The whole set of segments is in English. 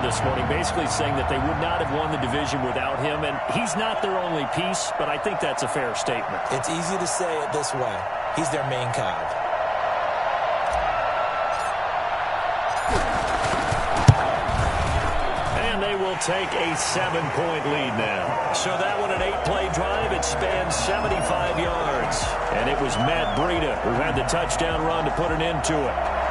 this morning, basically saying that they would not have won the division without him, and he's not their only piece, but I think that's a fair statement. It's easy to say it this way. He's their main cog. And they will take a 7-point lead now. So that one, an 8-play drive. It spans 75 yards. And it was Matt Breida who had the touchdown run to put an end to it.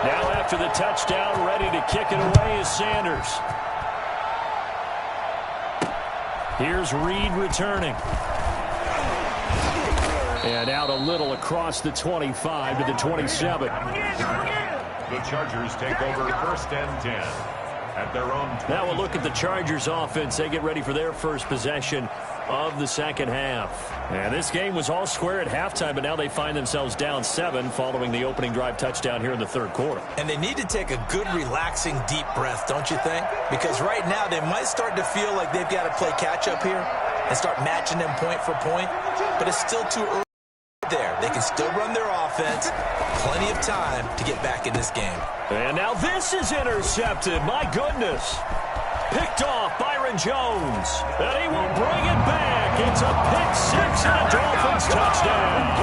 Now after the touchdown, ready to kick it away is Sanders. Here's Reed returning. And out a little across the 25 to the 27. The Chargers take over 1st and 10 at their own 20. Now we'll look at the Chargers offense. They get ready for their first possession of the second half. And this game was all square at halftime, but now they find themselves down 7 following the opening drive touchdown here in the third quarter. And they need to take a good, relaxing, deep breath, don't you think? Because right now they might start to feel like they've got to play catch-up here and start matching them point for point, but it's still too early there. They can still run their offense. Plenty of time to get back in this game. And now this is intercepted. My goodness. Picked off Byron Jones. And he will bring it back. It's a pick six and a Dolphins touchdown.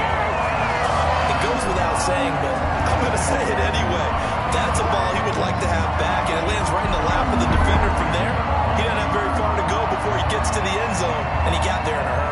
It goes without saying, but I'm going to say it anyway. That's a ball he would like to have back, and it lands right in the lap of the defender from there. He doesn't have very far to go before he gets to the end zone, and he got there in a hurry.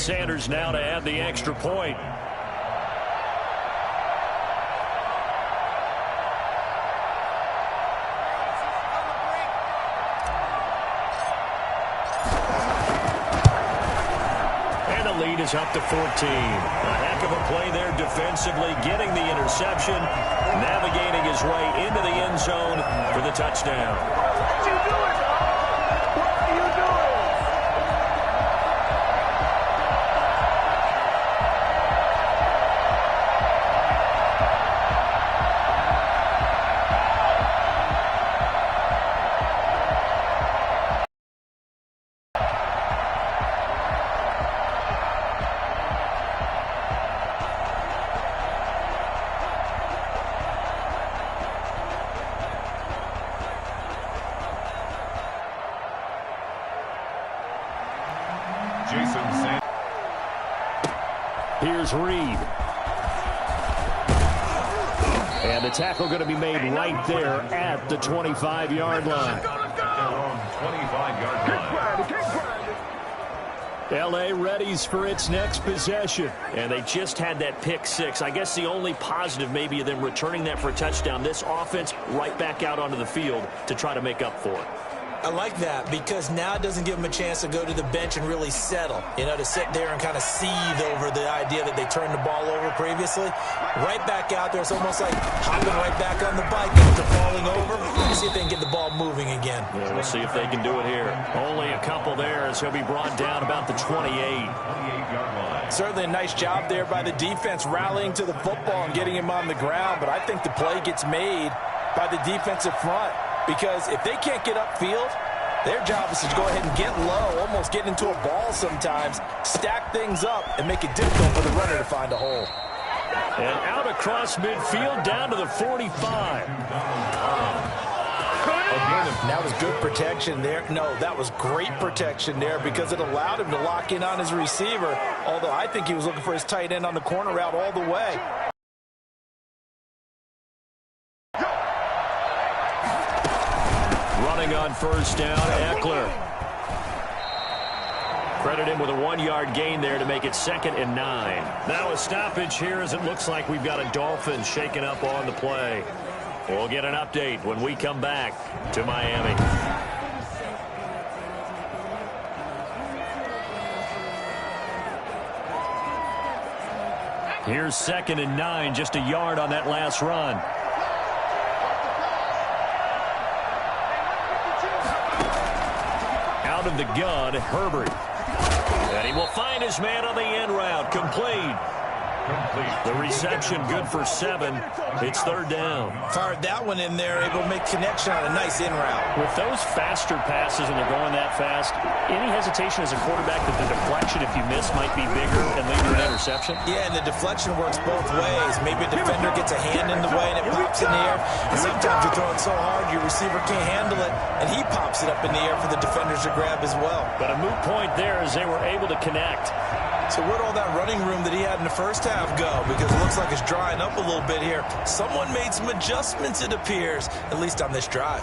Sanders now to add the extra point. And the lead is up to 14. A heck of a play there defensively, getting the interception, navigating his way into the end zone for the touchdown. What you doing, dog? What are you doing? Here's Reed. And the tackle going to be made right there at the 25-yard line. At their own 25-yard line. L.A. readies for its next possession. And they just had that pick six. I guess the only positive maybe of them returning that for a touchdown. This offense right back out onto the field to try to make up for it. I like that because now it doesn't give them a chance to go to the bench and really settle, to sit there and kind of seethe over the idea that they turned the ball over previously. Right back out there, it's almost like hopping right back on the bike after falling over. Let's see if they can get the ball moving again. Yeah, we'll see if they can do it here. Only a couple there as he'll be brought down about the 28. 28-yard line. Certainly a nice job there by the defense rallying to the football and getting him on the ground, but I think the play gets made by the defensive front. Because if they can't get upfield, their job is to go ahead and get low, almost get into a ball sometimes, stack things up, and make it difficult for the runner to find a hole. And out across midfield, down to the 45. That was good protection there. No, that was great protection there because it allowed him to lock in on his receiver, although I think he was looking for his tight end on the corner route all the way. Running on first down, Eckler. Credit him with a 1-yard gain there to make it 2nd and 9. Now a stoppage here as it looks like we've got a Dolphins shaking up on the play. We'll get an update when we come back to Miami. Here's 2nd and 9, just a yard on that last run. Out of the gun, Herbert. And he will find his man on the end route. Complete. The reception good for 7. It's 3rd down. Fired that one in there, able to make connection on a nice in route. With those faster passes and they're going that fast, any hesitation as a quarterback that the deflection, if you miss, might be bigger and lead to an interception? Yeah, and the deflection works both ways. Maybe a defender gets a hand in the way and it pops in the air. And sometimes you throw it so hard your receiver can't handle it, and he pops it up in the air for the defenders to grab as well. But a moot point there as they were able to connect. So where'd all that running room that he had in the first half go? Because it looks like it's drying up a little bit here. Someone made some adjustments, it appears, at least on this drive.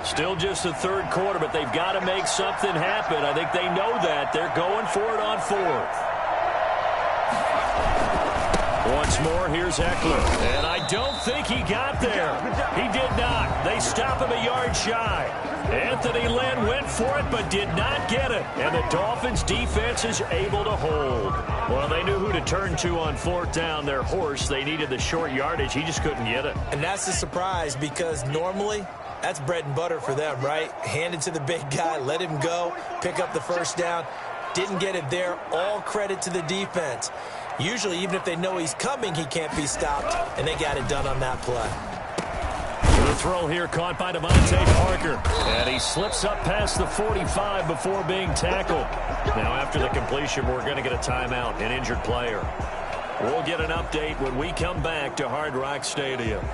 Still just the 3rd quarter, but they've got to make something happen. I think they know that. They're going for it on 4th. Once more, here's Eckler. And I don't think he got there. He did not. They stop him a yard shy. Anthony Lynn went for it but did not get it. And the Dolphins defense is able to hold. Well, they knew who to turn to on 4th down. Their horse, they needed the short yardage. He just couldn't get it. And that's a surprise because normally that's bread and butter for them, right? Hand it to the big guy, let him go, pick up the first down. Didn't get it there. All credit to the defense. Usually, even if they know he's coming, he can't be stopped, and they got it done on that play. The throw here caught by Devontae Parker. And he slips up past the 45 before being tackled. Now, after the completion, we're going to get a timeout, an injured player. We'll get an update when we come back to Hard Rock Stadium.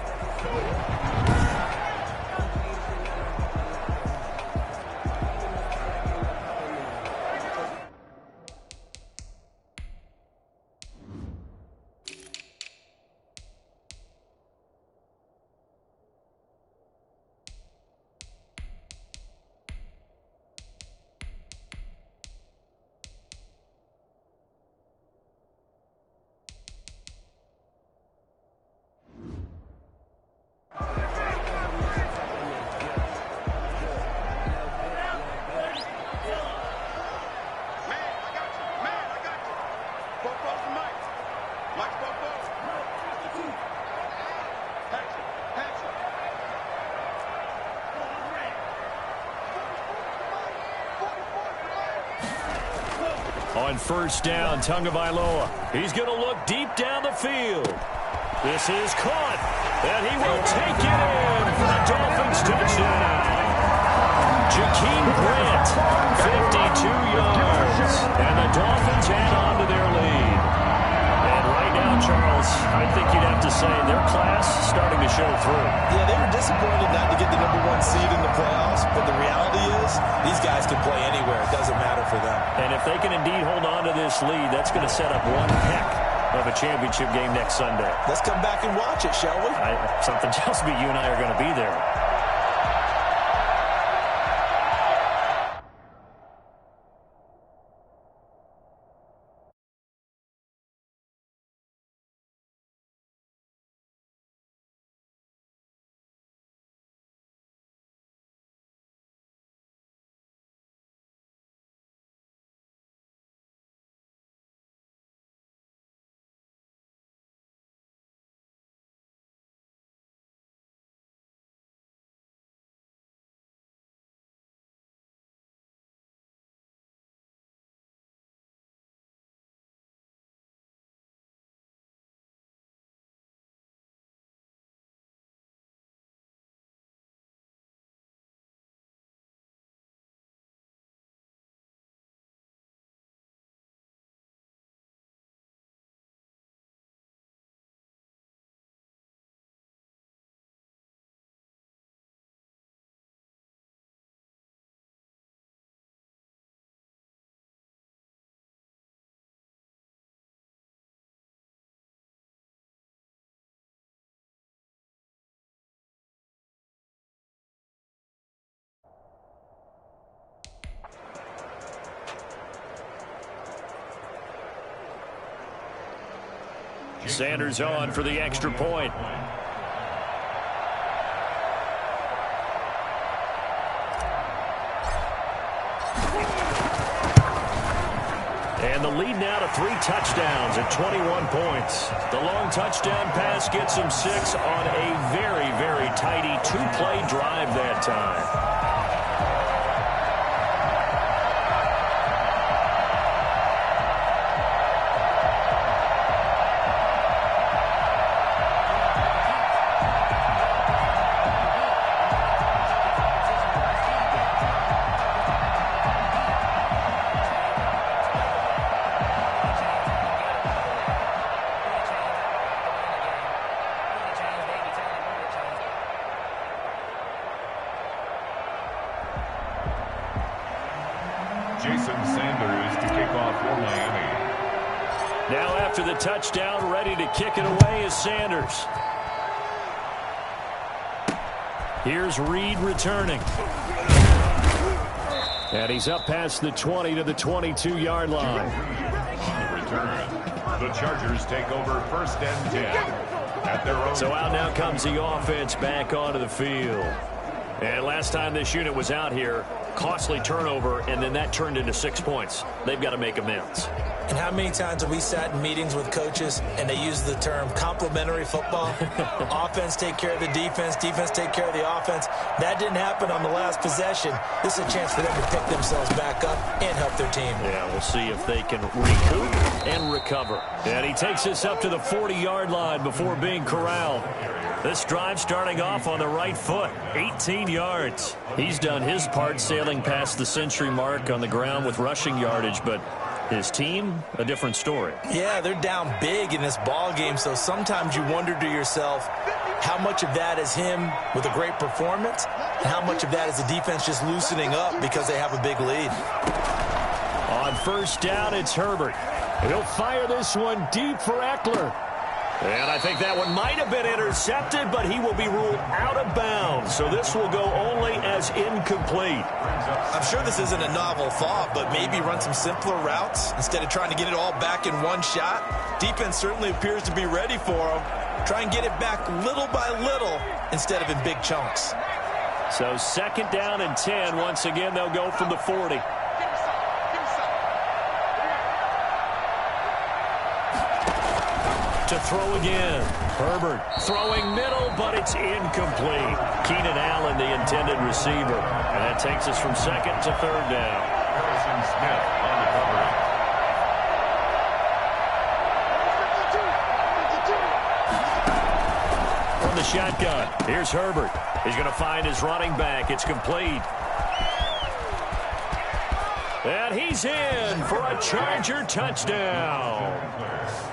On first down, Tagovailoa. He's going to look deep down the field. This is caught, and he will take it in for the Dolphins touchdown. Jakeem Grant, 52 yards, and the Dolphins add on to their lead. And right now, Charles, I think you'd have to say their class starting to show through. Yeah, they were disappointed not to get the #1 seed in the playoffs, but the reality is these guys can play anywhere. It doesn't matter for them. And if they can indeed hold on to this lead, that's going to set up one heck of a championship game next Sunday. Let's come back and watch it, shall we? Something tells me you and I are going to be there. Sanders on for the extra point. And the lead now to 3 touchdowns at 21 points. The long touchdown pass gets him 6 on a very, very tidy 2-play drive that time. After the touchdown, ready to kick it away is Sanders. Here's Reed returning. And he's up past the 20 to the 22-yard line. On the return, the Chargers take over first and 10 at their own. So out now comes the offense back onto the field. And last time this unit was out here, costly turnover, and then that turned into 6 points. They've got to make amends. And how many times have we sat in meetings with coaches and they use the term complementary football? Offense take care of the defense, defense take care of the offense. That didn't happen on the last possession. This is a chance for them to pick themselves back up and help their team. Yeah, we'll see if they can recoup and recover. And he takes us up to the 40-yard line before being corralled. This drive starting off on the right foot, 18 yards. He's done his part sailing past the century mark on the ground with rushing yardage, but his team, a different story. Yeah, they're down big in this ball game, so sometimes you wonder to yourself how much of that is him with a great performance and how much of that is the defense just loosening up because they have a big lead. On first down, it's Herbert. He'll fire this one deep for Eckler. And I think that one might have been intercepted, but he will be ruled out of bounds. So this will go only as incomplete. I'm sure this isn't a novel thought, but maybe run some simpler routes instead of trying to get it all back in one shot. Defense certainly appears to be ready for him. Try and get it back little by little instead of in big chunks. So second down and 10. Once again, they'll go from the 40. To throw again. Herbert throwing middle, but it's incomplete. Keenan Allen, the intended receiver. And that takes us from second to third down. Harrison Smith on the cover. the shotgun. Here's Herbert. He's going to find his running back. It's complete. And he's in for a Charger touchdown.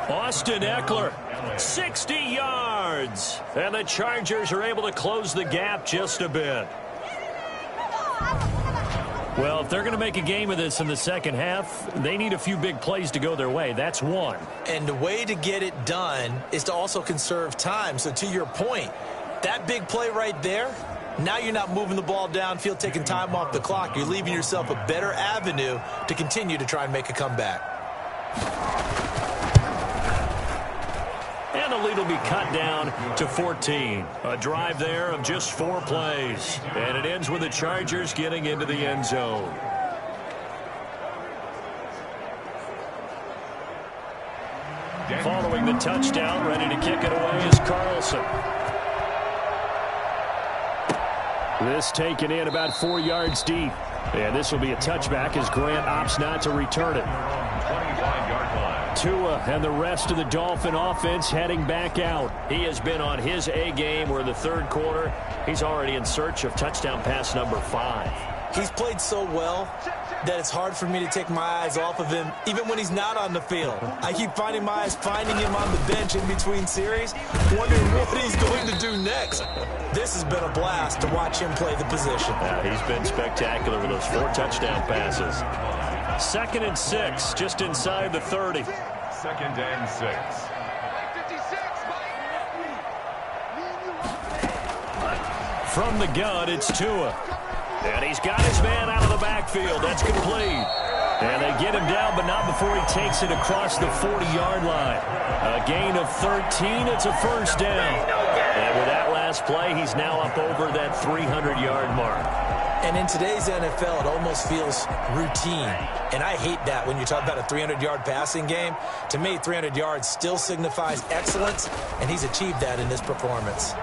Austin Eckler, 60 yards. And the Chargers are able to close the gap just a bit. Well, if they're going to make a game of this in the second half, they need a few big plays to go their way. That's one. And the way to get it done is to also conserve time. So to your point, that big play right there, now you're not moving the ball downfield, taking time off the clock. You're leaving yourself a better avenue to continue to try and make a comeback. And the lead will be cut down to 14. A drive there of just 4 plays. And it ends with the Chargers getting into the end zone. Following the touchdown, ready to kick it away is Carlson. This taken in about 4 yards deep. And this will be a touchback as Grant opts not to return it. 25-yard line. Tua and the rest of the Dolphin offense heading back out. He has been on his A game. We're in the third quarter. He's already in search of touchdown pass number 5. He's played so well that it's hard for me to take my eyes off of him, even when he's not on the field. I keep finding my eyes finding him on the bench in between series, wondering what he's going to do next. This has been a blast to watch him play the position. He's been spectacular with those 4 touchdown passes. 2nd and 6, just inside the 30. 2nd and 6. From the gun, it's Tua. And he's got his man out of the backfield. That's complete. And they get him down, but not before he takes it across the 40-yard line. A gain of 13. It's a first down. And with that last play, he's now up over that 300-yard mark. And in today's NFL, it almost feels routine. And I hate that when you talk about a 300-yard passing game. To me, 300 yards still signifies excellence, and he's achieved that in this performance.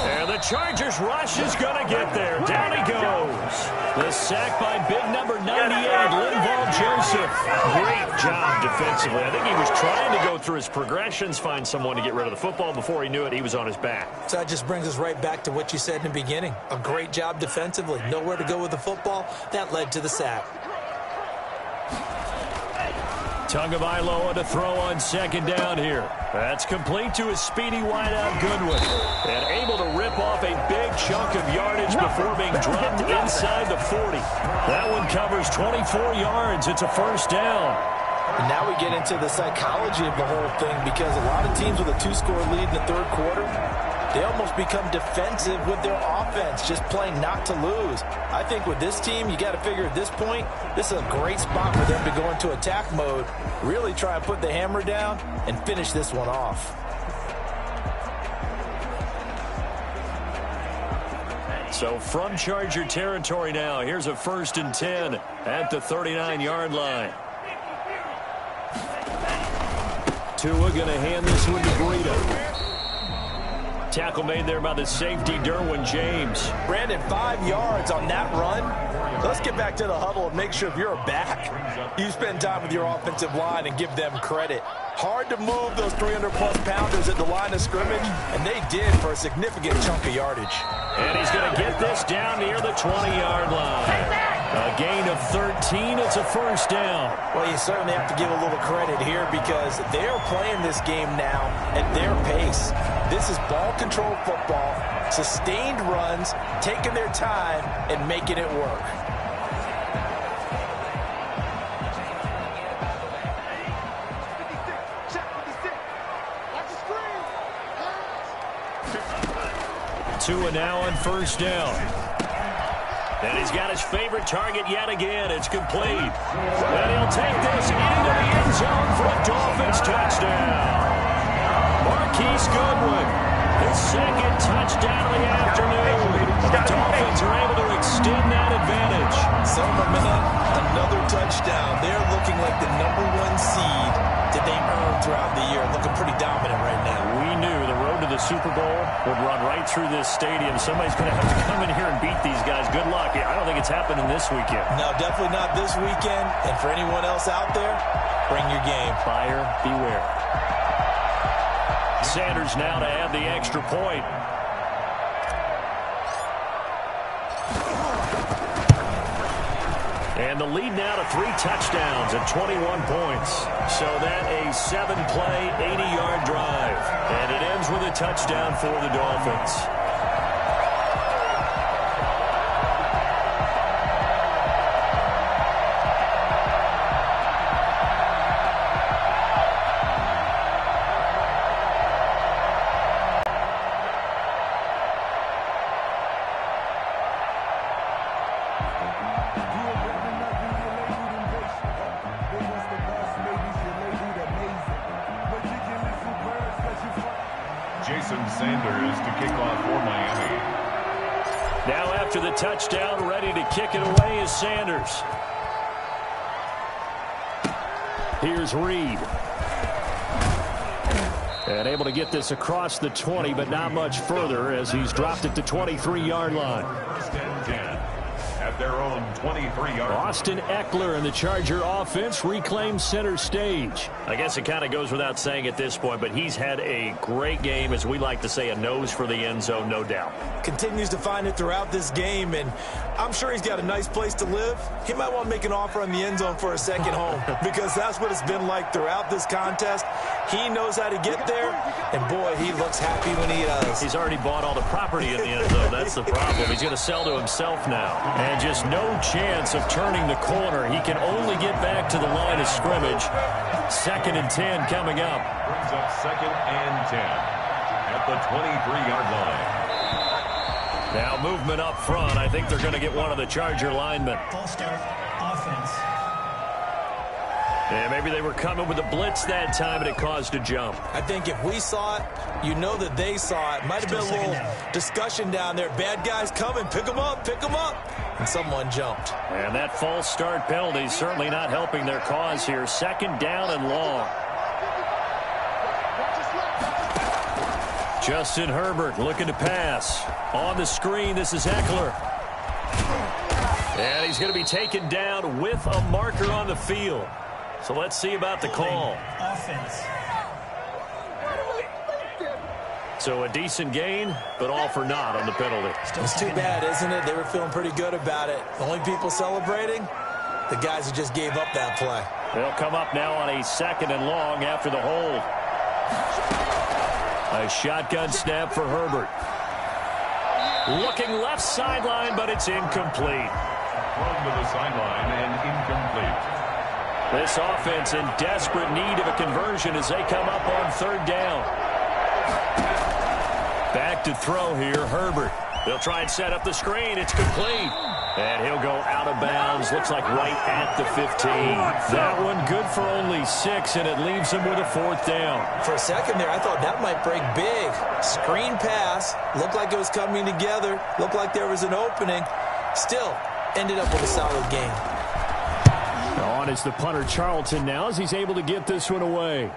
And the Chargers rush is going to get there. Down he goes. The sack by big number 98, Linval Joseph. Great job defensively. I think he was trying to go through his progressions, find someone to get rid of the football. Before he knew it, he was on his back. So that just brings us right back to what you said in the beginning. A great job defensively. Nowhere to go with the football. That led to the sack. Tagovailoa to throw on 2nd down here. That's complete to his speedy wideout Goodwin. And able to rip off a big chunk of yardage before being dropped inside the 40. That one covers 24 yards. It's a first down. And now we get into the psychology of the whole thing, because a lot of teams with a 2-score lead in the third quarter, they almost become defensive with their offense, just playing not to lose. I think with this team, you got to figure at this point, this is a great spot for them to go into attack mode, really try and put the hammer down and finish this one off. So from Charger territory now, here's a 1st and 10 at the 39-yard line. Tua going to hand this one to Breida. Tackle made there by the safety, Derwin James. Brandon, 5 yards on that run. Let's get back to the huddle and make sure if you're a back, you spend time with your offensive line and give them credit. Hard to move those 300-plus pounders at the line of scrimmage, and they did for a significant chunk of yardage. And he's going to get this down near the 20-yard line. A gain of 13. It's a first down. Well, you certainly have to give a little credit here, because they are playing this game now at their pace. This is ball control football, sustained runs, taking their time and making it work. Tua now on first down. And he's got his favorite target yet again. It's complete. And he'll take this into the end zone for a Dolphins touchdown. Marquise Goodwin, his 2nd touchdown of the afternoon. The Dolphins are able to extend that advantage. Some momentum, another touchdown. They're looking like the #1 seed that they earned throughout the year. Looking pretty dominant right now. We knew the road to the Super Bowl would run right through this stadium. Somebody's going to have to come in here and beat these guys. Good luck. I don't think it's happening this weekend. No, definitely not this weekend. And for anyone else out there, bring your game. Buyer beware. Sanders now to add the extra point. And the lead now to 3 touchdowns at 21 points. So that a 7-play, 80-yard drive. And it ends with a touchdown for the Dolphins. Sanders to kick off for Miami. Now after the touchdown, ready to kick it away is Sanders. Here's Reed. And able to get this across the 20, but not much further as he's dropped it to 23-yard line. First and 10 at their own 23-yard. Austin Eckler and the Charger offense reclaim center stage. I guess it kind of goes without saying at this point, but he's had a great game, as we like to say, a nose for the end zone, no doubt. Continues to find it throughout this game, and I'm sure he's got a nice place to live. He might want to make an offer on the end zone for a second home because that's what it's been like throughout this contest. He knows how to get there, and boy, he looks happy when he does. He's already bought all the property in the end zone. That's the problem. He's going to sell to himself now. And just no chance of turning the corner. He can only get back to the line of scrimmage. 2nd and 10 coming up. Brings up 2nd and 10 at the 23-yard line. Now movement up front. I think they're going to get one of the Charger linemen. Full start offense. Yeah, maybe they were coming with a blitz that time and it caused a jump. I think if we saw it, you know that they saw it. Might have been a little discussion down there. Bad guys coming. Pick them up. Pick them up. And someone jumped. And that false start penalty is certainly not helping their cause here. 2nd down and long. Justin Herbert looking to pass. On the screen, this is Eckler. And he's going to be taken down with a marker on the field. So let's see about the call. Offense. So a decent gain, but all for naught on the penalty. It's too bad, isn't it? They were feeling pretty good about it. The only people celebrating, the guys who just gave up that play. They'll come up now on a 2nd and long after the hold. A shotgun snap for Herbert. Looking left sideline, but it's incomplete. Thrown to the sideline and incomplete. This offense in desperate need of a conversion as they come up on 3rd down. Back to throw here, Herbert. They'll try and set up the screen. It's complete. And he'll go out of bounds. Looks like right at the 15. That one good for only 6, and it leaves him with a 4th down. For a second there, I thought that might break big. Screen pass. Looked like it was coming together. Looked like there was an opening. Still, ended up with a solid game. On is the punter Charlton now as he's able to get this one away.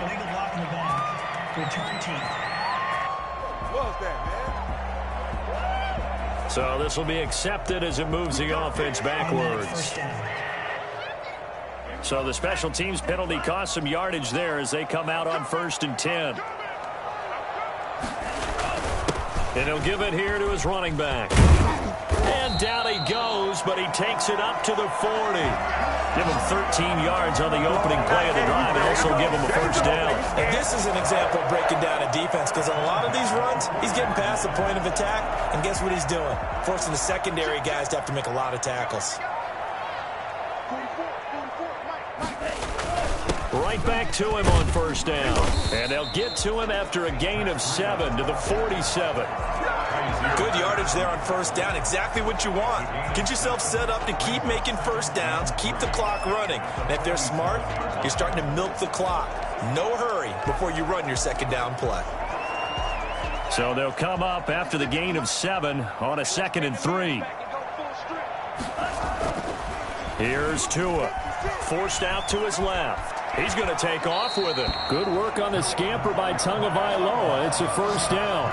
Illegal block in the back. Return team. What was that, man? So this will be accepted as it moves the offense backwards. First down. So the special teams penalty cost some yardage there as they come out on 1st and 10. And he'll give it here to his running back. And down he goes, but he takes it up to the 40. Give him 13 yards on the opening play of the drive and also give him a 1st down. And this is an example of breaking down a defense because on a lot of these runs, he's getting past the point of attack, and guess what he's doing? Forcing the secondary guys to have to make a lot of tackles. Right back to him on 1st down. And they'll get to him after a gain of 7 to the 47. Good yardage there on 1st down. Exactly what you want. Get yourself set up to keep making 1st downs, keep the clock running. And if they're smart, you're starting to milk the clock. No hurry before you run your 2nd down play. So they'll come up after the gain of 7 on a 2nd and 3. Here's Tua. Forced out to his left. He's going to take off with it. Good work on the scamper by Tagovailoa. It's a 1st down.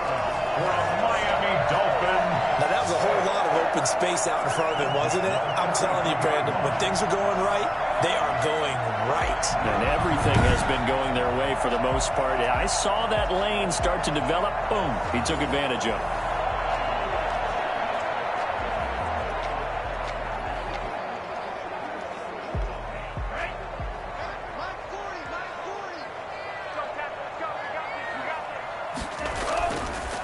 For a Miami Dolphin. Now that was a whole lot of open space out in front of him, wasn't it? I'm telling you, Brandon, when things are going right, they are going right. And everything has been going their way for the most part. I saw that lane start to develop. Boom. He took advantage of it.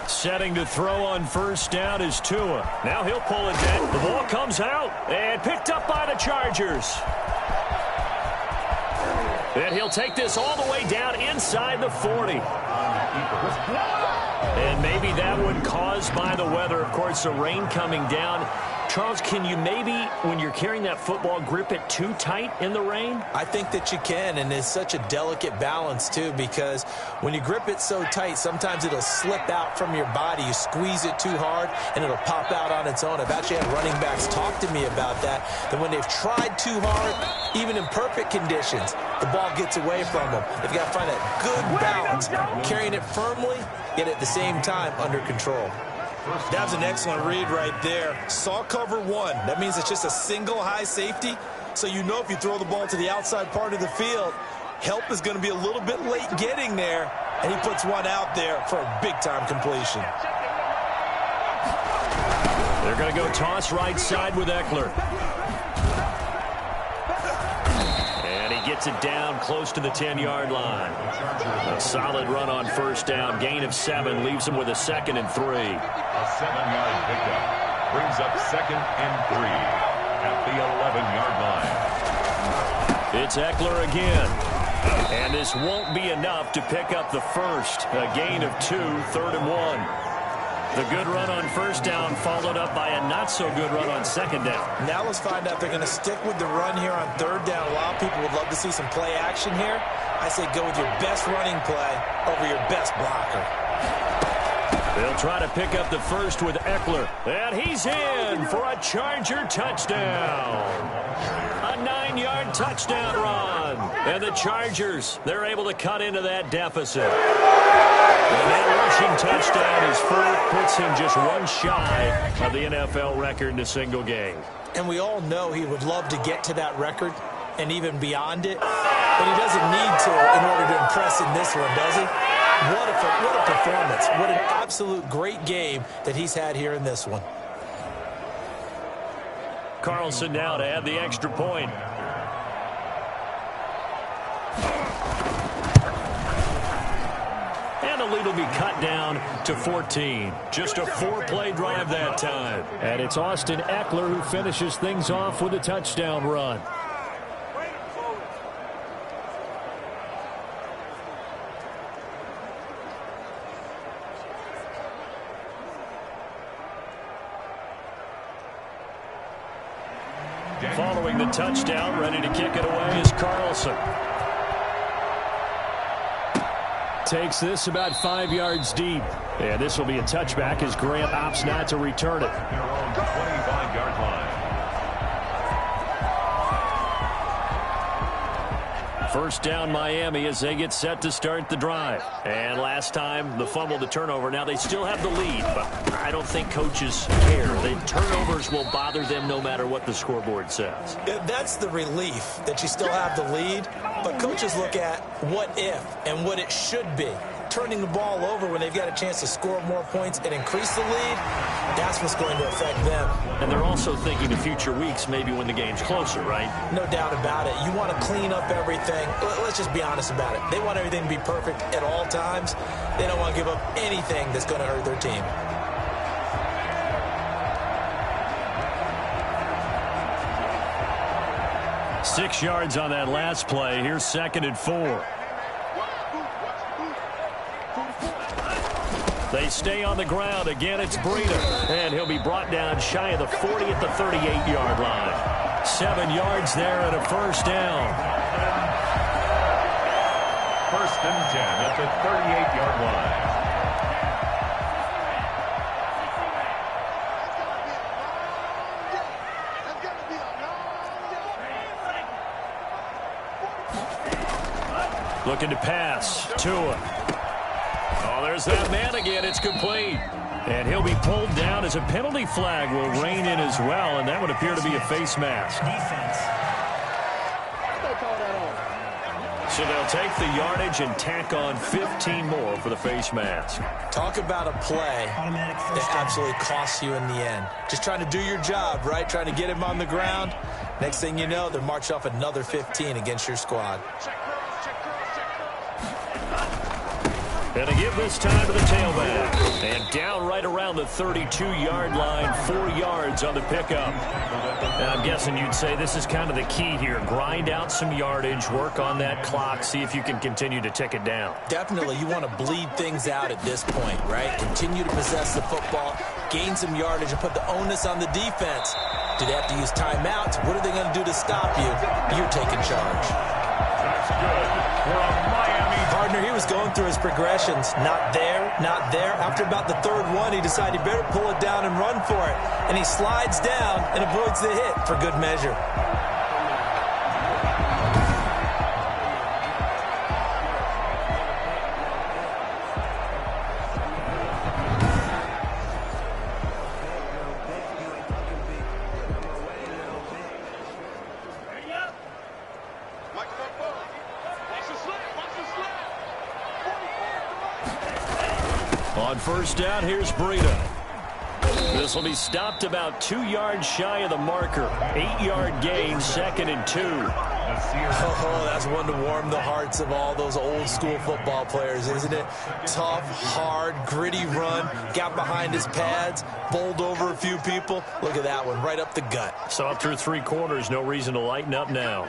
Setting to throw on first down is Tua. Now he'll pull it down. The ball comes out and picked up by the Chargers. And he'll take this all the way down inside the 40. And maybe that one caused by the weather. Of course, the rain coming down. Charles, can you maybe, when you're carrying that football, grip it too tight in the rain? I think that you can, and it's such a delicate balance, too, because when you grip it so tight, sometimes it'll slip out from your body. You squeeze it too hard, and it'll pop out on its own. I've actually had running backs talk to me about that when they've tried too hard, even in perfect conditions, the ball gets away from them. They've got to find that good balance, carrying it firmly, yet at the same time under control. That was an excellent read right there. Saw cover one. That means it's just a single high safety. So you know if you throw the ball to the outside part of the field, help is going to be a little bit late getting there. And he puts one out there for a big-time completion. They're going to go toss right side with Eckler. Gets it down close to the 10-yard line. A solid run on first down. Gain of 7 leaves him with a 2nd and 3. A 7-yard pickup brings up 2nd and 3 at the 11-yard line. It's Eckler again. And this won't be enough to pick up the first. A gain of 2, 3rd and 1. The good run on first down followed up by a not-so-good run on second down. Now let's find out if they're going to stick with the run here on third down. A lot of people would love to see some play action here. I say go with your best running play over your best blocker. They'll try to pick up the first with Eckler. And he's in for a Charger touchdown. A 9-yard touchdown run. And the Chargers, they're able to cut into that deficit. And that rushing touchdown is fourth, puts him just one shy of the NFL record in a single game. And we all know he would love to get to that record and even beyond it. But he doesn't need to in order to impress in this one, does he? What a performance. What an absolute great game that he's had here in this one. Carlson now to add the extra point. And the lead will be cut down to 14. Just a 4-play drive that time. And it's Austin Eckler who finishes things off with a touchdown run. Following the touchdown, ready to kick it away is Carlson. Takes this about 5 yards deep. And this will be a touchback as Grant opts not to return it. Their own 25-yard line. First down Miami as they get set to start the drive. And last time, the fumble, the turnover. Now they still have the lead, but I don't think coaches care. The turnovers will bother them no matter what the scoreboard says. That's the relief that you still have the lead, but coaches look at what if and what it should be. Turning the ball over when they've got a chance to score more points and increase the lead, that's what's going to affect them. And they're also thinking of future weeks, maybe when the game's closer, right? No doubt about it. You want to clean up everything. Let's just be honest about it. They want everything to be perfect at all times. They don't want to give up anything that's going to hurt their team. Six yards on that last play. Here's 2nd and 4. They stay on the ground. Again, it's Breida. And he'll be brought down shy of the 40 at the 38-yard line. 7 yards there and a first down. 1st and 10 at the 38-yard line. Looking to pass. Tua. Oh, there's that man again. It's complete. And he'll be pulled down as a penalty flag will rein in as well, and that would appear to be a face mask. Defense. So they'll take the yardage and tack on 15 more for the face mask. Talk about a play that absolutely costs you in the end. Just trying to do your job, right? Trying to get him on the ground. Next thing you know, they're marching off another 15 against your squad. And to give this time to the tailback. And down right around the 32-yard line, 4 yards on the pickup. And I'm guessing you'd say this is kind of the key here. Grind out some yardage, work on that clock, see if you can continue to tick it down. Definitely, you want to bleed things out at this point, right? Continue to possess the football, gain some yardage, and put the onus on the defense. Do they have to use timeouts? What are they going to do to stop you? You're taking charge. That's good for a Miami. Partner, he was going through his progressions. Not there, not there. After about the third one, he decided he better pull it down and run for it. And he slides down and avoids the hit for good measure. On first down, here's Breida. This will be stopped about 2 yards shy of the marker. 8-yard gain, 2nd and 2. Oh, that's one to warm the hearts of all those old school football players, isn't it? Tough, hard, gritty run. Got behind his pads, bowled over a few people. Look at that one, right up the gut. Saw through 3 quarters, no reason to lighten up now.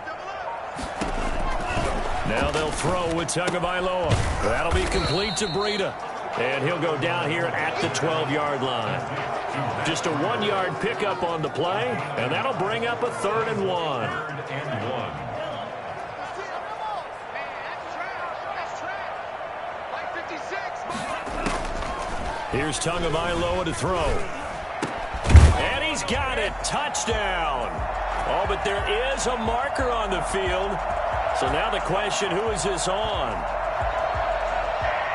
Now they'll throw with Tagovailoa. That'll be complete to Breida. And he'll go down here at the 12-yard line. Just a 1-yard pickup on the play, and that'll bring up a 3rd and 1. Here's Tagovailoa to throw. And he's got it. Touchdown. Oh, but there is a marker on the field. So now the question, who is this on?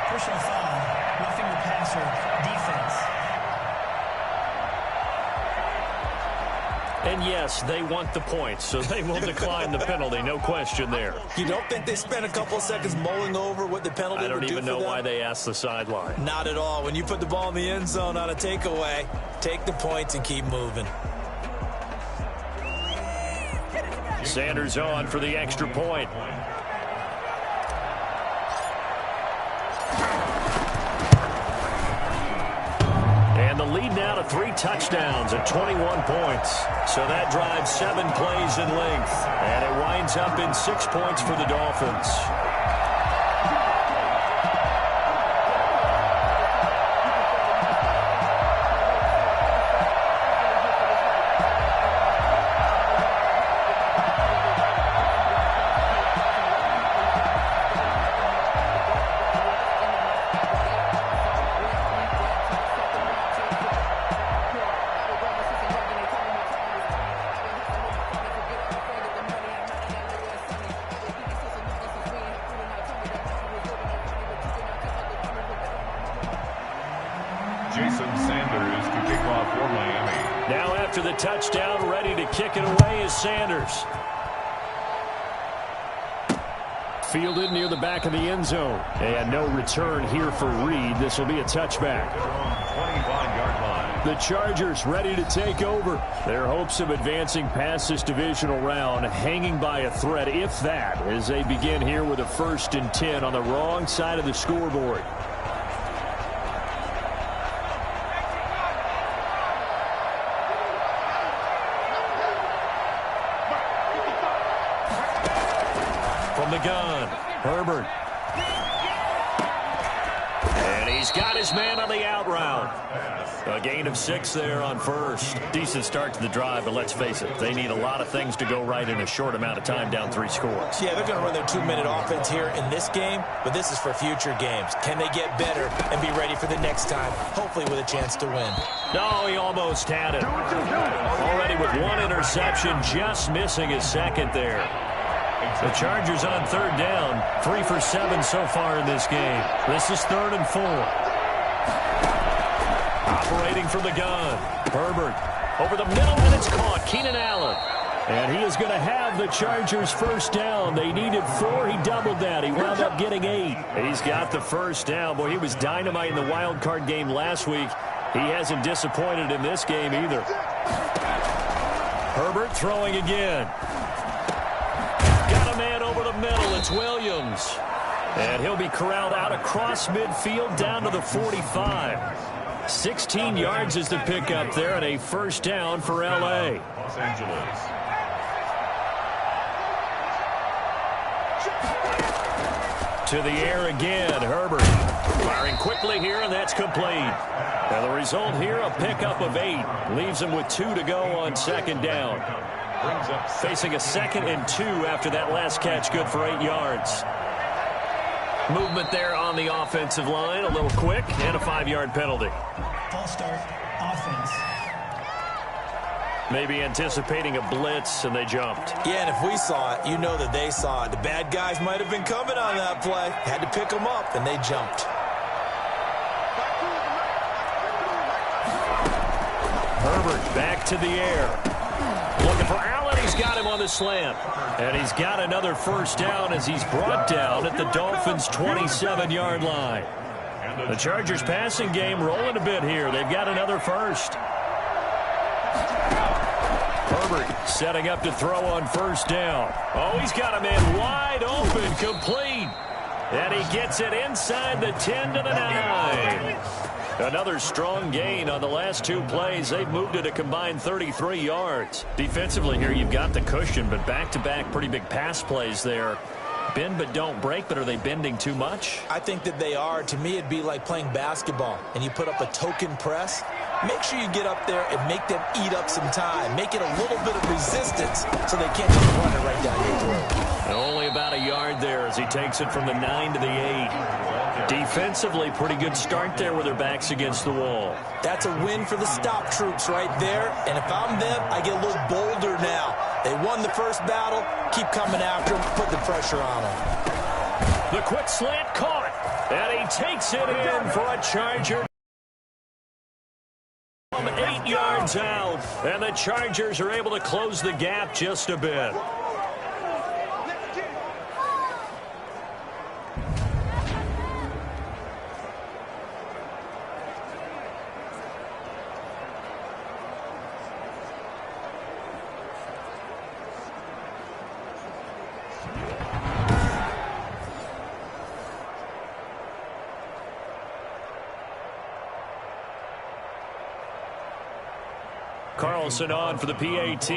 Personal foul. Roughing the passer. Defense. And yes, they want the points, so they will decline the penalty. No question there. You don't think they spent a couple of seconds mulling over what the penalty would do for them? I don't even know why they asked the sideline. Not at all. When you put the ball in the end zone on a takeaway, take the points and keep moving. Sanders on for the extra point. And the lead now to 3 touchdowns at 21 points. So that drives 7 plays in length. And it winds up in 6 points for the Dolphins. The touchdown, ready to kick it away is Sanders. Fielded near the back of the end zone. And no return here for Reed. This will be a touchback. 25-yard line. The Chargers ready to take over. Their hopes of advancing past this divisional round hanging by a thread, if that, as they begin here with a 1st and 10 on the wrong side of the scoreboard. The gun, Herbert. And he's got his man on the out route. A gain of 6 there on first. Decent start to the drive, but let's face it, they need a lot of things to go right in a short amount of time, down 3 scores. Yeah, they're going to run their 2-minute offense here in this game, but this is for future games. Can they get better and be ready for the next time, hopefully with a chance to win? No, he almost had it. Already with 1 interception, just missing his 2nd there. The Chargers on third down, 3 for 7 so far in this game. This is 3rd and 4. Operating from the gun, Herbert over the middle, and it's caught. Keenan Allen. And he is going to have the Chargers first down. They needed 4. He doubled that. He wound up getting 8. He's got the first down. Boy, he was dynamite in the wild card game last week. He hasn't disappointed in this game either. Herbert throwing again. Got a man over the middle. It's Williams. And he'll be corralled out across midfield down to the 45. 16 yards is the pickup there, and a first down for L.A. Los Angeles. To the air again, Herbert. Firing quickly here, and that's complete. And the result here, a pickup of 8. Leaves him with 2 to go on second down. Facing a 2nd and 2 after that last catch, good for 8 yards. Movement there on the offensive line, a little quick, and a 5-yard penalty. False start, offense. Maybe anticipating a blitz, and they jumped. Yeah, and if we saw it, you know that they saw it. The bad guys might have been coming on that play. Had to pick them up, and they jumped. Herbert back to the air. Looking for Allen. He's got him on the slant. And he's got another first down as he's brought down at the Dolphins' 27-yard line. The Chargers passing game rolling a bit here. They've got another first. Herbert setting up to throw on first down. Oh, he's got a man wide open, complete. And he gets it inside the 10 to the 9. Another strong gain on the last 2 plays. They've moved it a combined 33 yards. Defensively here, you've got the cushion, but back-to-back pretty big pass plays there. Bend but don't break, but are they bending too much? I think that they are. To me, it'd be like playing basketball, and you put up a token press. Make sure you get up there and make them eat up some time. Make it a little bit of resistance so they can't just run it right down your throat. Only about a yard there as he takes it from the 9 to the 8. Defensively, pretty good start there with their backs against the wall. That's a win for the stop troops right there. And if I'm them, I get a little bolder now. They won the first battle. Keep coming after them. Put the pressure on them. The quick slant caught. And he takes it in for a Charger. 8 yards out. And the Chargers are able to close the gap just a bit. Carlson on for the PAT.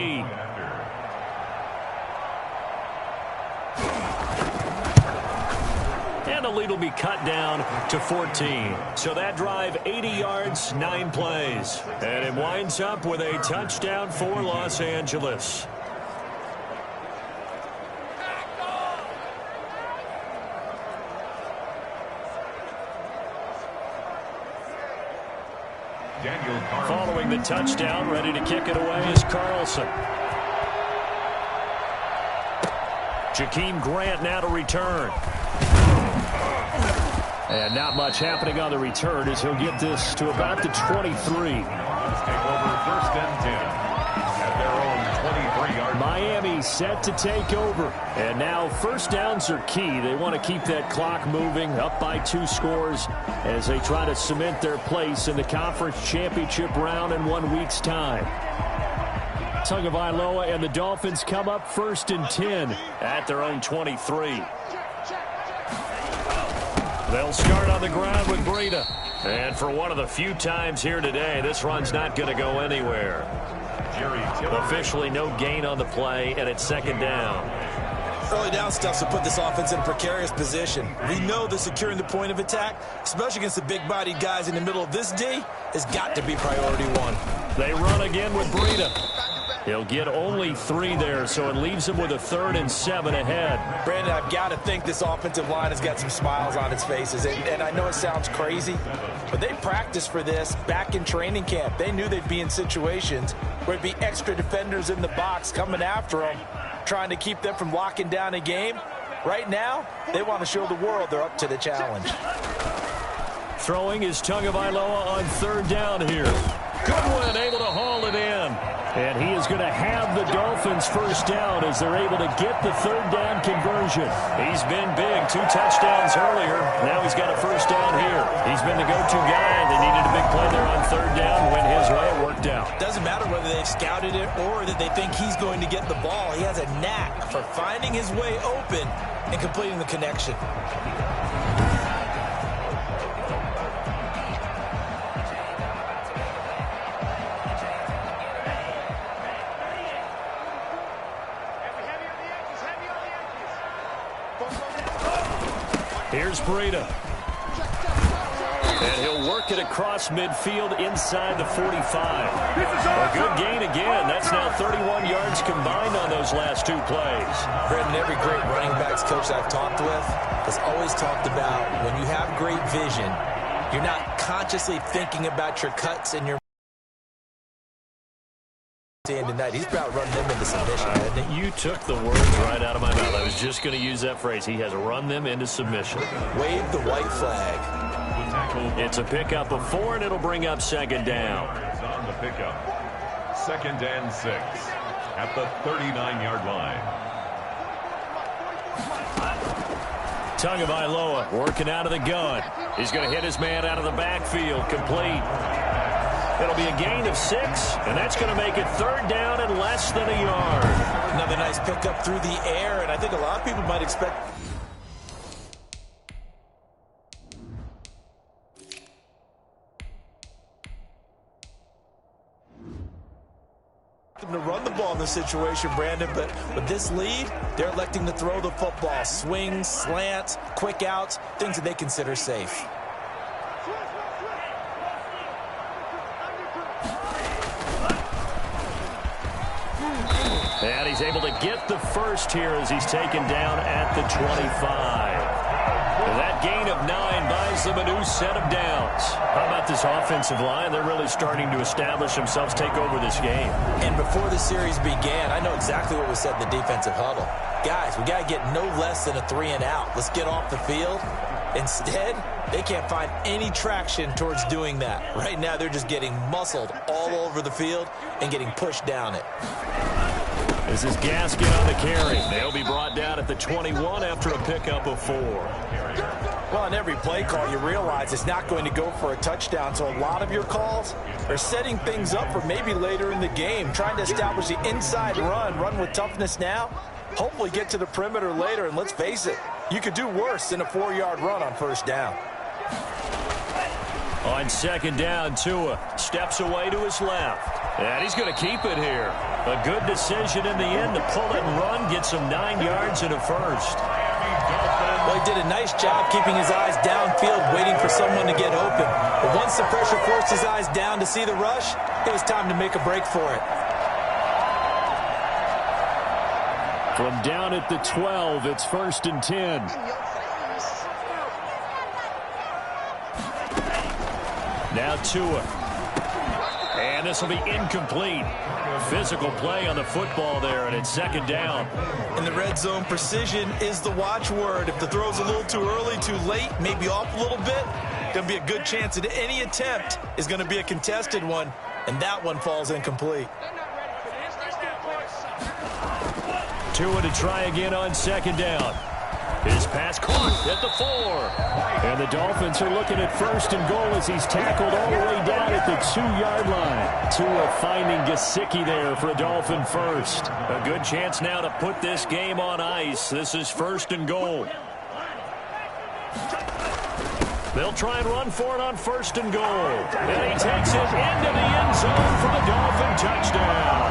And the lead will be cut down to 14. So that drive, 80 yards, 9 plays. And it winds up with a touchdown for Los Angeles. Following the touchdown, ready to kick it away is Carlson. Jakeem Grant now to return. And not much happening on the return as he'll get this to about the 23. Take over 1st and 10 at their own 23-yard. Miami set to take over. And now first downs are key. They want to keep that clock moving, up by 2 scores as they try to cement their place in the conference championship round in 1 week's time. Tagovailoa and the Dolphins come up 1st and 10 at their own 23. They'll start on the ground with Breida. And for one of the few times here today, this run's not going to go anywhere. Officially no gain on the play, and it's 2nd down. Early down stuff to put this offense in a precarious position. We know that securing the point of attack, especially against the big-bodied guys in the middle of this D, has got to be priority 1. They run again with Breida. He'll get only 3 there, so it leaves him with a 3rd and 7 ahead. Brandon, I've got to think this offensive line has got some smiles on its faces. And I know it sounds crazy, but they practiced for this back in training camp. They knew they'd be in situations where it'd be extra defenders in the box coming after them, trying to keep them from locking down a game. Right now, they want to show the world they're up to the challenge. Throwing is Tagovailoa on third down here. Good one, able to haul it in. And he is going to have the Dolphins first down as they're able to get the third down conversion. He's been big, 2 touchdowns earlier. Now he's got a first down here. He's been the go-to guy. They needed a big play there on third down. Went his way. It worked out. Doesn't matter whether they've scouted it or that they think he's going to get the ball. He has a knack for finding his way open and completing the connection. Here's Breida. And he'll work it across midfield inside the 45. A good gain again. That's now 31 yards combined on those last 2 plays. Brendan, every great running backs coach I've talked with has always talked about when you have great vision, you're not consciously thinking about your cuts and your tonight. He's about running them into submission, hasn't he? You took the words right out of my mouth. I was just going to use that phrase. He has run them into submission. Wave the white flag. It's a pickup of 4, and it'll bring up second down. On the pickup. 2nd and 6 at the 39-yard line. Tagovailoa working out of the gun. He's going to hit his man out of the backfield. Complete. It'll be a gain of 6, and that's going to make it third down and less than a yard. Another nice pickup through the air, and I think a lot of people might expect them to run the ball in this situation, Brandon, but with this lead, they're electing to throw the football. Swings, slants, quick outs, things that they consider safe. And he's able to get the first here as he's taken down at the 25. That gain of 9 buys them a new set of downs. How about this offensive line? They're really starting to establish themselves, take over this game. And before the series began, I know exactly what was said in the defensive huddle. Guys, we got to get no less than a 3-and-out. Let's get off the field. Instead, they can't find any traction towards doing that. Right now, they're just getting muscled all over the field and getting pushed down it. This is Gaskin on the carry. They'll be brought down at the 21 after a pickup of 4. Well, on every play call, you realize it's not going to go for a touchdown, so a lot of your calls are setting things up for maybe later in the game, trying to establish the inside run with toughness now, hopefully get to the perimeter later, and let's face it, you could do worse than a 4-yard run on first down. On second down, Tua steps away to his left. And he's going to keep it here. A good decision in the end to pull it and run, get some 9 yards and a first. Well, he did a nice job keeping his eyes downfield, waiting for someone to get open. But once the pressure forced his eyes down to see the rush, it was time to make a break for it. From down at the 12, it's 1st and 10. Now Tua. And this will be incomplete. Physical play on the football there, and it's second down. In the red zone, precision is the watchword. If the throw's a little too early, too late, maybe off a little bit, going to be a good chance that any attempt is going to be a contested one, and that one falls incomplete. Tua to try again on second down. His pass caught at the 4. And the Dolphins are looking at 1st and goal as he's tackled all the way down at the 2-yard line. Tua finding Gesicki there for a Dolphin first. A good chance now to put this game on ice. This is 1st and goal. They'll try and run for it on 1st and goal. And he takes it into the end zone for the Dolphin touchdown.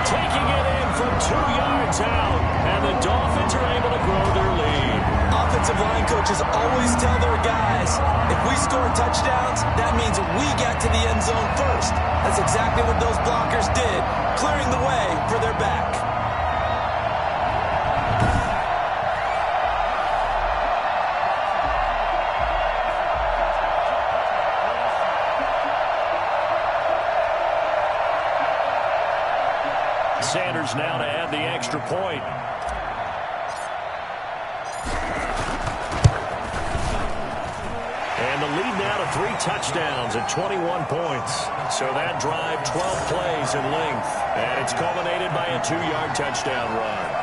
Taking it in from 2 yards out, and the Dolphins are able to grow their lead. Offensive line coaches always tell their guys, if we score touchdowns, that means we got to the end zone first. That's exactly what those blockers did, clearing the way for their back. Sanders now to add the extra point. And the lead now to 3 touchdowns at 21 points. So that drive, 12 plays in length. And it's culminated by a 2-yard touchdown run.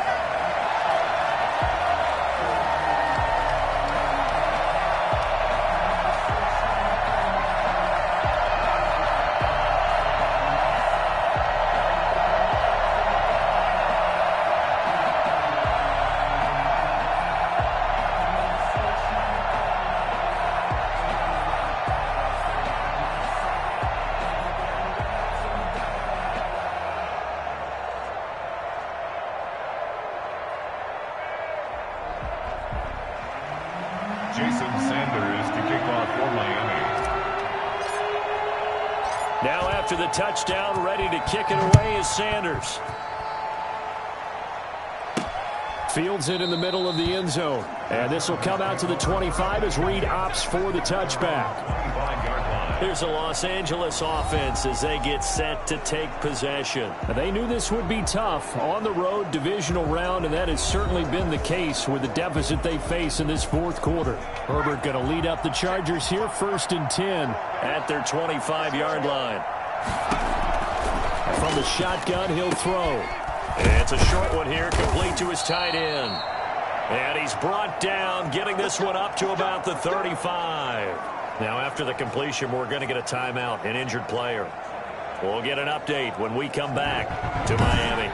Now after the touchdown, ready to kick it away is Sanders. Fields it in the middle of the end zone. And this will come out to the 25 as Reed opts for the touchback. Here's a Los Angeles offense as they get set to take possession. They knew this would be tough on the road, divisional round, and that has certainly been the case with the deficit they face in this fourth quarter. Herbert going to lead up the Chargers here, 1st and 10 at their 25-yard line. From the shotgun, he'll throw. It's a short one here, complete to his tight end. And he's brought down, getting this one up to about the 35. Now, after the completion, we're going to get a timeout, an injured player. We'll get an update when we come back to Miami.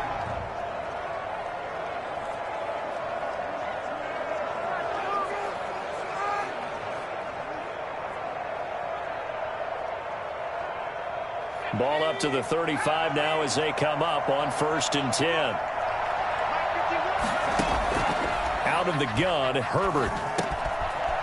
Ball up to the 35 now as they come up on 1st and 10. Out of the gun, Herbert.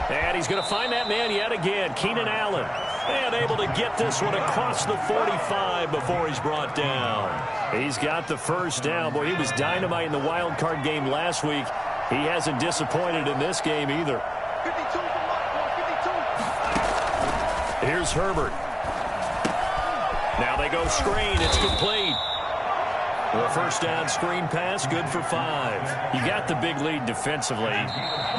And he's going to find that man yet again, Keenan Allen. And able to get this one across the 45 before he's brought down. He's got the first down. Boy, he was dynamite in the wild card game last week. He hasn't disappointed in this game either. 52. Here's Herbert. Now they go screen. It's complete. The first down screen pass, good for 5. You got the big lead defensively.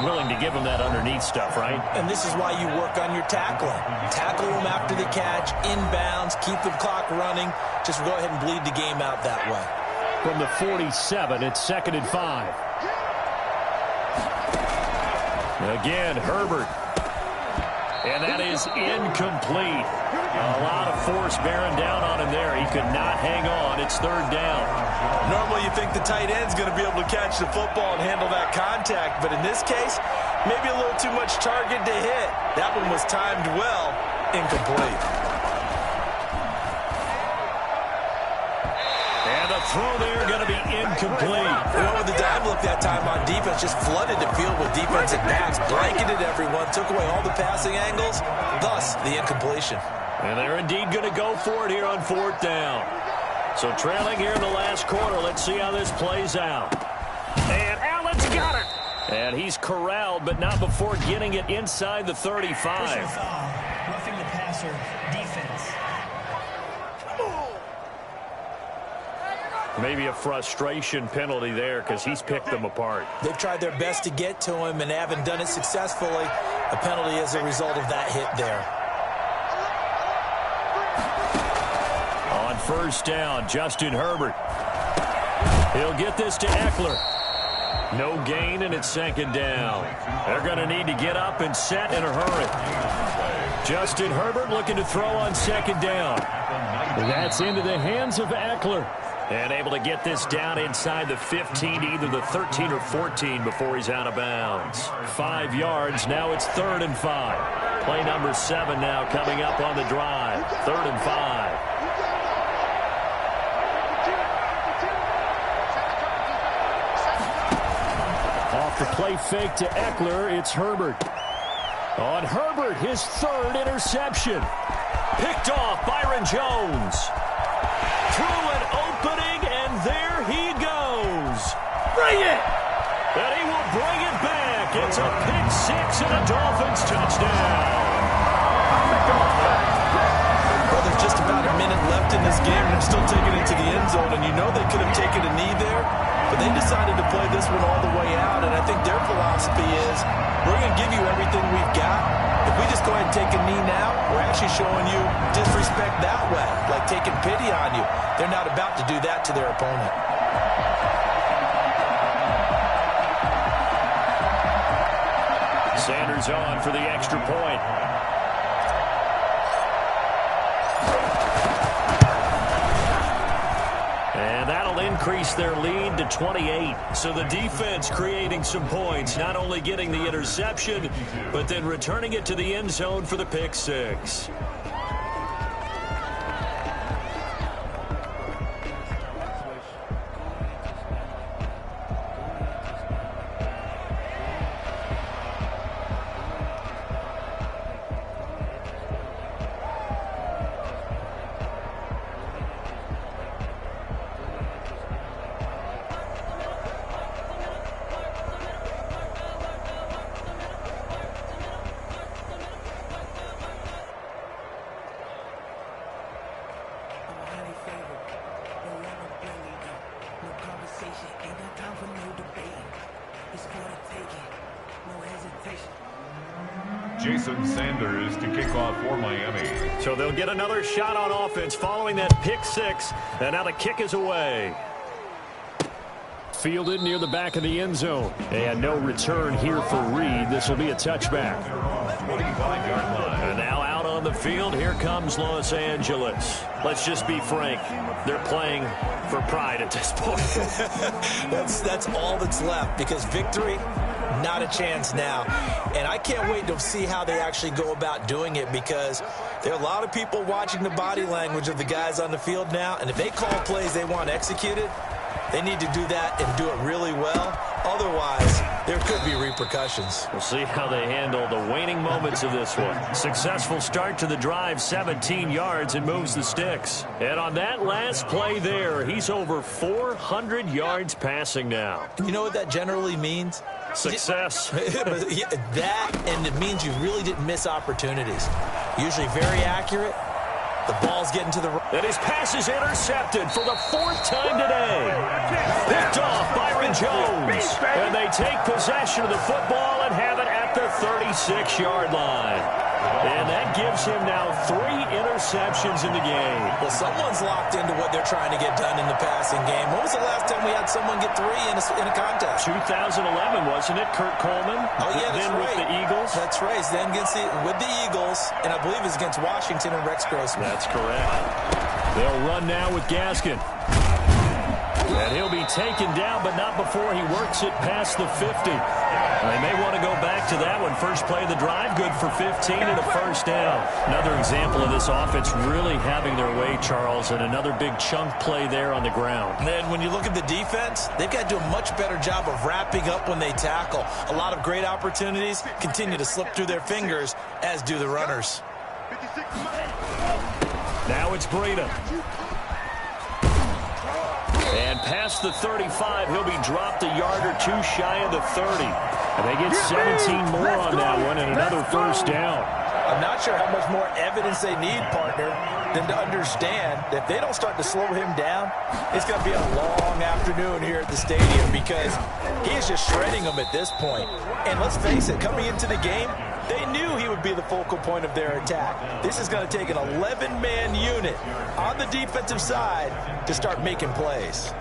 Willing to give them that underneath stuff, right? And this is why you work on your tackling. Tackle them after the catch, inbounds, keep the clock running. Just go ahead and bleed the game out that way. From the 47, it's 2nd and 5. Again, Herbert. And that is incomplete. A lot of force bearing down on him there. He could not hang on. It's 3rd down. Normally you think the tight end's going to be able to catch the football and handle that contact. But in this case, maybe a little too much target to hit. That one was timed well. Incomplete. And the throw there going to be incomplete. You know, with the dive look that time on defense, just flooded the field with defensive backs, blanketed everyone, took away all the passing angles, thus the incompletion. And they're indeed going to go for it here on 4th down. So trailing here in the last quarter. Let's see how this plays out. And Allen's got it. And he's corralled, but not before getting it inside the 35. Personal foul, roughing the passer, defense. Maybe a frustration penalty there because he's picked them apart. They've tried their best to get to him and haven't done it successfully. A penalty as a result of that hit there. On 1st down, Justin Herbert. He'll get this to Eckler. No gain, and it's 2nd down. They're going to need to get up and set in a hurry. Justin Herbert looking to throw on 2nd down. That's into the hands of Eckler. And able to get this down inside the 15 to either the 13 or 14 before he's out of bounds. 5 yards. Now it's 3rd and 5. Play number 7 now coming up on the drive. 3rd and 5. Off the play fake to Eckler, it's Herbert. On Herbert, his 3rd interception. Picked off Byron Jones. Through an opening, and there he goes. Bring it! And he will bring it back. It's a pick 6 and a Dolphins touchdown. Well, there's just about a minute left in this game, and they're still taking it to the end zone. zone, and you know they could have taken a knee there, but they decided to play this one all the way out, and I think their philosophy is, we're going to give you everything we've got. If we just go ahead and take a knee now, we're actually showing you disrespect that way, like taking pity on you. They're not about to do that to their opponent. Sanders on for the extra point. And that'll increase their lead to 28. So the defense creating some points, not only getting the interception, but then returning it to the end zone for the pick six. Jason Sanders to kick off for Miami. So they'll get another shot on offense following that pick six. And now the kick is away. Fielded near the back of the end zone. And no return here for Reed. This will be a touchback. 45-yard line. And now out on the field, here comes Los Angeles. Let's just be frank. They're playing for pride at this point. That's all that's left, because victory, not a chance now. And I can't wait to see how they actually go about doing it, because there are a lot of people watching the body language of the guys on the field now, and if they call plays they want executed, they need to do that and do it really well. Otherwise, there could be repercussions. We'll see how they handle the waning moments of this one. Successful start to the drive, 17 yards, and moves the sticks. And on that last play there, he's over 400 yards passing now. You know what that generally means? Success. That, and it means you really didn't miss opportunities. Usually very accurate. The ball's getting to the right. And his pass is intercepted for the fourth time today. Picked off Byron Jones. And they take possession of the football and have it at the 36-yard line. And that gives him now 3 interceptions in the game. Well, someone's locked into what they're trying to get done in the passing game. When was the last time we had someone get 3 in a contest? 2011, wasn't it? Kurt Coleman. Oh, yeah, that's then right. With the Eagles. That's right. Then with the Eagles, and I believe it's against Washington and Rex Grossman. That's correct. They'll run now with Gaskin. And he'll be taken down, but not before he works it past the 50. They may want to go back to that one. First play of the drive, good for 15 and a first down. Another example of this offense really having their way, Charles, and another big chunk play there on the ground. And then when you look at the defense, they've got to do a much better job of wrapping up when they tackle. A lot of great opportunities continue to slip through their fingers, as do the runners. Now it's Breida. And past the 35, he'll be dropped a yard or two shy of the 30. And they get 17 more on that one and another first down. I'm not sure how much more evidence they need, partner, than to understand that if they don't start to slow him down, it's going to be a long afternoon here at the stadium, because he is just shredding them at this point. And let's face it, coming into the game, they knew he would be the focal point of their attack. This is going to take an 11-man unit on the defensive side to start making plays.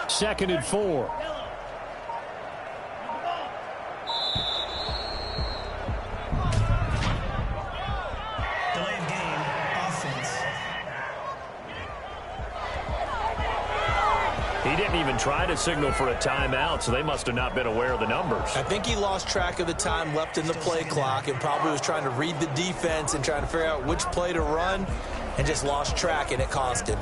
Second and 4. Delay of game, offense. He didn't even try to signal for a timeout, so they must have not been aware of the numbers. I think he lost track of the time left in the play clock and probably was trying to read the defense and trying to figure out which play to run, and just lost track, and it cost him.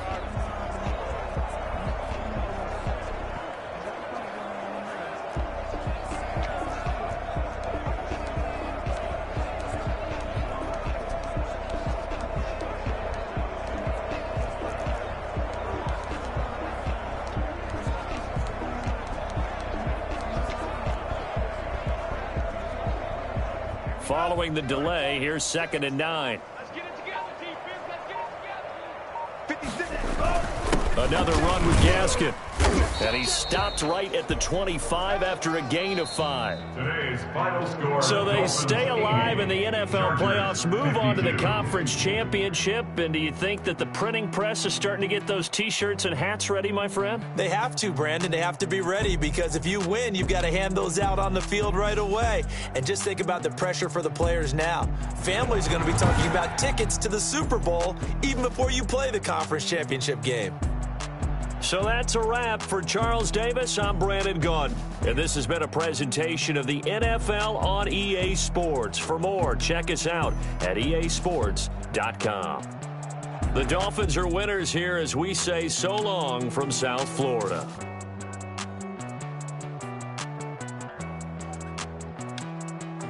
Following the delay, here's 2nd and 9. Another run with Gaskin. And he stopped right at the 25 after a gain of 5. Today's final score. So they stay alive in the NFL playoffs, move on to the conference championship. And do you think that the printing press is starting to get those T-shirts and hats ready, my friend? They have to, Brandon. They have to be ready because if you win, you've got to hand those out on the field right away. And just think about the pressure for the players now. Families are going to be talking about tickets to the Super Bowl even before you play the conference championship game. So that's a wrap for Charles Davis. I'm Brandon Gunn. And this has been a presentation of the NFL on EA Sports. For more, check us out at easports.com. The Dolphins are winners here as we say so long from South Florida.